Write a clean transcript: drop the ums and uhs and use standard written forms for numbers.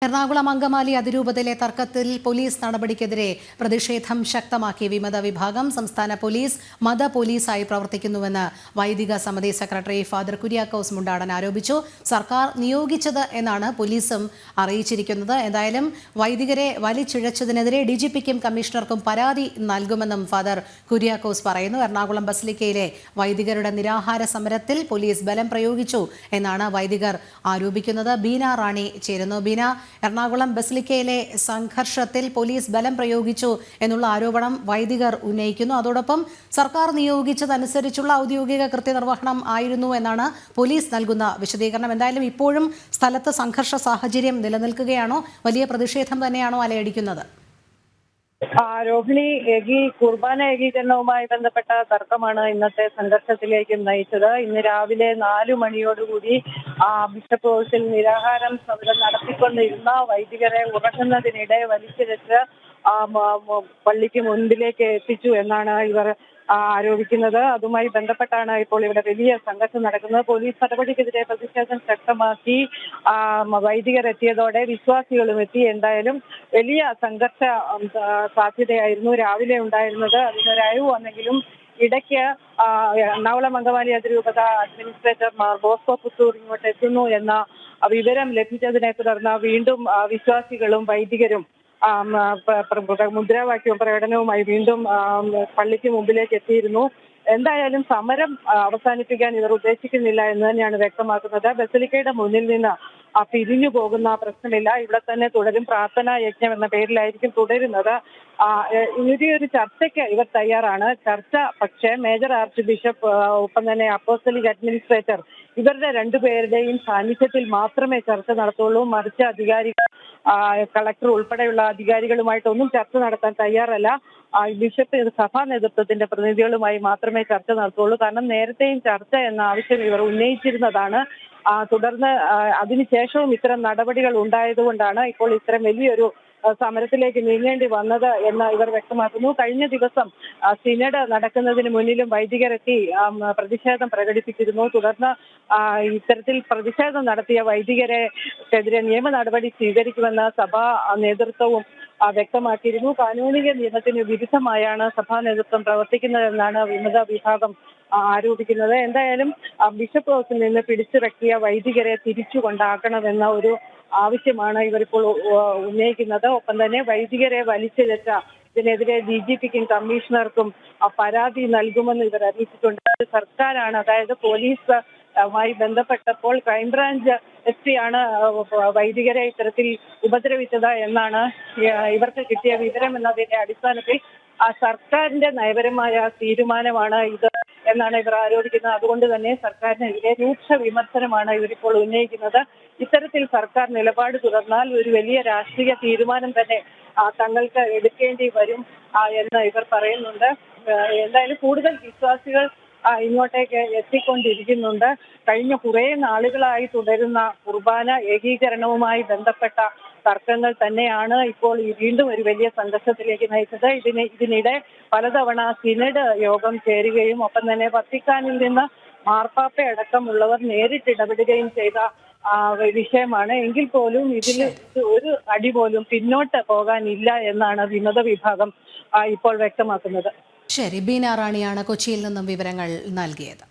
എറണാകുളം അങ്കമാലി അതിരൂപതയിലെ തർക്കത്തിൽ പോലീസ് നടപടിക്കെതിരെ പ്രതിഷേധം ശക്തമാക്കി വിമത വിഭാഗം. സംസ്ഥാന പോലീസ് മത പോലീസായി പ്രവർത്തിക്കുന്നുവെന്ന് വൈദിക സമിതി സെക്രട്ടറി ഫാദർ കുര്യാക്കോസ് മുണ്ടാടൻ ആരോപിച്ചു. സർക്കാർ നിയോഗിച്ചത് എന്നാണ് പോലീസും അറിയിച്ചിരിക്കുന്നത്. എന്തായാലും വൈദികരെ വലിച്ചിഴച്ചതിനെതിരെ ഡിജിപിക്കും കമ്മീഷണർക്കും പരാതി നൽകുമെന്നും ഫാദർ കുര്യാക്കോസ് പറയുന്നു. എറണാകുളം ബസിലിക്കയിലെ വൈദികരുടെ നിരാഹാര സമരത്തിൽ പോലീസ് ബലം പ്രയോഗിച്ചു എന്നാണ് വൈദികർ ആരോപിക്കുന്നത്. ബീന റാണി ചേരുന്നു. ബീന, എറണാകുളം ബസിലിക്കയിലെ സംഘർഷത്തിൽ പോലീസ് ബലം പ്രയോഗിച്ചു എന്നുള്ള ആരോപണം വൈദികർ ഉന്നയിക്കുന്നു. അതോടൊപ്പം സർക്കാർ നിയോഗിച്ചതനുസരിച്ചുള്ള ഔദ്യോഗിക കൃത്യനിർവഹണം ആയിരുന്നു എന്നാണ് പോലീസ് നൽകുന്ന വിശദീകരണം. എന്തായാലും ഇപ്പോഴും സ്ഥലത്ത് സംഘർഷ സാഹചര്യം നിലനിൽക്കുകയാണോ? വലിയ പ്രതിഷേധം തന്നെയാണോ അലയടിക്കുന്നത്? രോഹിണി, കുർബാന ഏകീകരണവുമായി ബന്ധപ്പെട്ട തർക്കമാണ് ഇന്നത്തെ സംഘർഷത്തിലേക്ക് നയിച്ചത്. ഇന്ന് രാവിലെ 4 മണിയോടുകൂടി ബിഷപ്പ് ഹൗസിൽ നിരാഹാരം സമരം നടത്തിക്കൊണ്ടിരുന്ന വൈദികരെ ഉറങ്ങുന്നതിനിടെ വലിച്ചിഴച്ച് പള്ളിക്ക് മുൻപിലേക്ക് എത്തിച്ചു എന്നാണ് ഇവർ ആരോപിക്കുന്നത്. അതുമായി ബന്ധപ്പെട്ടാണ് ഇപ്പോൾ ഇവിടെ വലിയ സംഘർഷം നടക്കുന്നത്. പോലീസ് നടപടിക്കെതിരെ പ്രതിഷേധം ശക്തമാക്കി വൈദികർ എത്തിയതോടെ വിശ്വാസികളും എത്തി. എന്തായാലും വലിയ സംഘർഷ സാധ്യതയായിരുന്നു രാവിലെ ഉണ്ടായിരുന്നത്. അതിനൊരയവ് വന്നെങ്കിലും ഇടയ്ക്ക് എറണാകുളം അങ്കമാലി അതിരൂപത അഡ്മിനിസ്ട്രേറ്റർ ബോസ്കോ പുത്തൂർ ഇങ്ങോട്ട് എത്തുന്നു എന്ന വിവരം ലഭിച്ചതിനെ തുടർന്ന് വീണ്ടും വിശ്വാസികളും വൈദികരും മുദ്രാവാക്യവും പ്രകടനവുമായി വീണ്ടും പള്ളിക്ക് മുമ്പിലേക്ക് എത്തിയിരുന്നു. എന്തായാലും സമരം അവസാനിപ്പിക്കാൻ ഇവർ ഉദ്ദേശിക്കുന്നില്ല എന്ന് തന്നെയാണ് വ്യക്തമാക്കുന്നത്. ബസിലിക്കയുടെ മുന്നിൽ നിന്ന് പിരിഞ്ഞു പോകുന്ന പ്രശ്നമില്ല, ഇവിടെ തന്നെ തുടരും. പ്രാർത്ഥനാ യജ്ഞം എന്ന പേരിലായിരിക്കും തുടരുന്നത്. ഒരു ചർച്ചയ്ക്ക് ഇവർ തയ്യാറാണ്. ചർച്ച പക്ഷേ മേജർ ആർച്ച് ബിഷപ്പ് ഒപ്പം തന്നെ അപ്പോസ്തലിക് അഡ്മിനിസ്ട്രേറ്റർ ഇവരുടെ രണ്ടുപേരുടെയും സാന്നിധ്യത്തിൽ മാത്രമേ ചർച്ച നടത്തുള്ളൂ. മറിച്ച് അധികാരികൾ, കളക്ടർ ഉൾപ്പെടെയുള്ള അധികാരികളുമായിട്ടൊന്നും ചർച്ച നടത്താൻ തയ്യാറല്ല. ബിഷപ്പ് സഭാ നേതൃത്വത്തിന്റെ പ്രതിനിധികളുമായി മാത്രമേ ചർച്ച നടത്തുള്ളൂ. കാരണം നേരത്തെയും ചർച്ച എന്ന ആവശ്യം ഇവർ ഉന്നയിച്ചിരുന്നതാണ്. തുടർന്ന് അതിനുശേഷവും ഇത്തരം നടപടികൾ ഉണ്ടായതുകൊണ്ടാണ് ഇപ്പോൾ ഇത്തരം വലിയൊരു സമരത്തിലേക്ക് നീങ്ങേണ്ടി വന്നത് എന്ന് ഇവർ വ്യക്തമാക്കുന്നു. കഴിഞ്ഞ ദിവസം സിനഡ് നടക്കുന്നതിന് മുന്നിലും വൈദികരെത്തി പ്രതിഷേധം പ്രകടിപ്പിച്ചിരുന്നു. തുടർന്ന് ഇത്തരത്തിൽ പ്രതിഷേധം നടത്തിയ വൈദികരെക്കെതിരെ നിയമ നടപടി സ്വീകരിക്കുമെന്ന് സഭാ നേതൃത്വവും വ്യക്തമാക്കിയിരുന്നു. കാനൂനിക നിയമത്തിന് വിരുദ്ധമായാണ് സഭാ നേതൃത്വം പ്രവർത്തിക്കുന്നതെന്നാണ് വിമത വിഭാഗം ആരോപിക്കുന്നത്. എന്തായാലും ബിഷപ്പ് ഹൗസിൽ നിന്ന് പിടിച്ചിറക്കിയ വൈദികരെ തിരിച്ചു കൊണ്ടാക്കണമെന്ന ഒരു ആവശ്യമാണ് ഇവരിപ്പോൾ ഉന്നയിക്കുന്നത്. ഒപ്പം തന്നെ വൈദികരെ വലിച്ചിഴച്ച ഇതിനെതിരെ ഡിജിപിക്കും കമ്മീഷണർക്കും പരാതി നൽകുമെന്ന് ഇവർ അറിയിച്ചിട്ടുണ്ട്. സർക്കാരാണ്, അതായത് പോലീസുമായി ബന്ധപ്പെട്ടപ്പോൾ ക്രൈംബ്രാഞ്ച് SP ആണ് വൈദികരെ ഇത്തരത്തിൽ ഉപദ്രവിച്ചത് എന്നാണ് ഇവർക്ക് കിട്ടിയ വിവരം. എന്നതിന്റെ അടിസ്ഥാനത്തിൽ സർക്കാരിന്റെ നയപരമായ തീരുമാനമാണ് ഇത് എന്നാണ് ഇവർ ആരോപിക്കുന്നത്. അതുകൊണ്ട് തന്നെ സർക്കാരിനെതിരെ രൂക്ഷ വിമർശനമാണ് ഇവരിപ്പോൾ ഉന്നയിക്കുന്നത്. ഇത്തരത്തിൽ സർക്കാർ നിലപാട് തുടർന്നാൽ ഒരു വലിയ രാഷ്ട്രീയ തീരുമാനം തന്നെ തങ്ങൾക്ക് എടുക്കേണ്ടി വരും എന്ന് ഇവർ പറയുന്നുണ്ട്. എന്തായാലും കൂടുതൽ വിശ്വാസികൾ ഇങ്ങോട്ടേക്ക് എത്തിക്കൊണ്ടിരിക്കുന്നുണ്ട്. കഴിഞ്ഞ കുറേ നാളുകളായി തുടരുന്ന കുർബാന ഏകീകരണവുമായി ബന്ധപ്പെട്ട തർക്കങ്ങൾ തന്നെയാണ് ഇപ്പോൾ വീണ്ടും ഒരു വലിയ സംഘർഷത്തിലേക്ക് നയിച്ചത്. ഇതിനിടെ പലതവണ സിനഡ് യോഗം ചേരുകയും ഒപ്പം തന്നെ വത്തിക്കാനിൽ നിന്ന് മാർപ്പാപ്പ അടക്കമുള്ളവർ നേരിട്ട് ഇടപെടുകയും ചെയ്ത വിഷയമാണ്. എങ്കിൽ പോലും ഇതിൽ ഒരു അടി പോലും പിന്നോട്ട് പോകാനില്ല എന്നാണ് വിമത വിഭാഗം ഇപ്പോൾ വ്യക്തമാക്കുന്നത്. ശരി, ബീന റാണിയാണ് കൊച്ചിയിൽ നിന്നും വിവരങ്ങൾ നൽകിയത്.